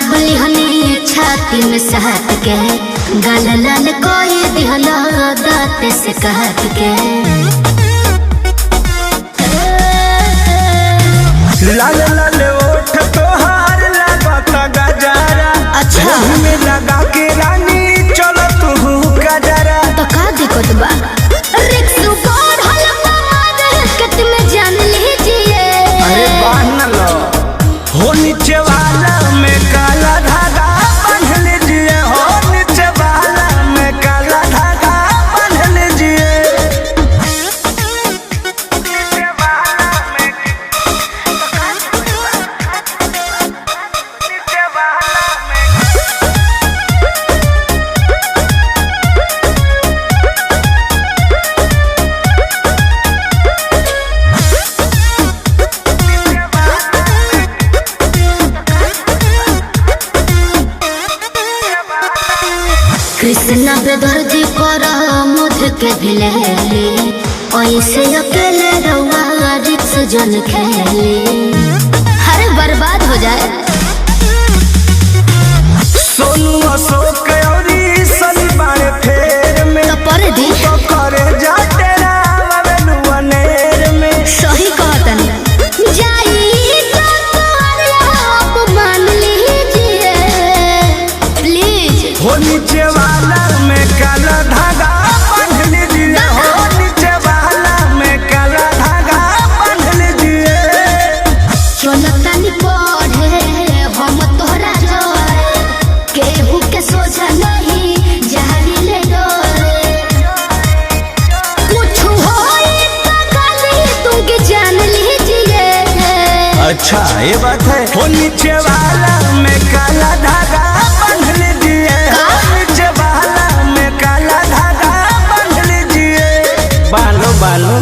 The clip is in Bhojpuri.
दाबली हनी छाती में सहत के गल लाल कोई दिहला दांत से कहत के लाल लाल ओठ तोहार लागता गजरा। अच्छा में लगा के रानी चलो तू गजरा। तो का दिक्कत बा रिक्शा पर हलवा मार कत में जान लीजिए। अरे बांध लो हो नीचे वाला में काला धागा बांध लीजिए। हो नीचे वाला में काला धागा बांध लीजिए। कृष्णा पे दर्दी पर मुझ के भी लेली ऐसे अकेले रहुआ रिक्स जन खेली हर बर्बाद हो जाए। सोनू अशोक औरी शनिवार फेर में तो पर दी तो करे जा तेरा वनुआ नेर में। सही कहतन जाई तो आप मान लीजिए प्लीज। हो नीचे वाला में काला धागा बांध लीजिए। हो नीचे वाला में काला धागा बांध लीजिए। चलतनी पढ़े हम तोहरा जोरे केहू के सोचा नहीं जहरी ले डोरे कुछ होई तो गाली तुमके जान लीजिए। अच्छा ये बात है। हो नीचे वाला में काला धागा बांध लीजिए। हो नीचे वाला में काला धागा बांध लीजिए। बालो बालो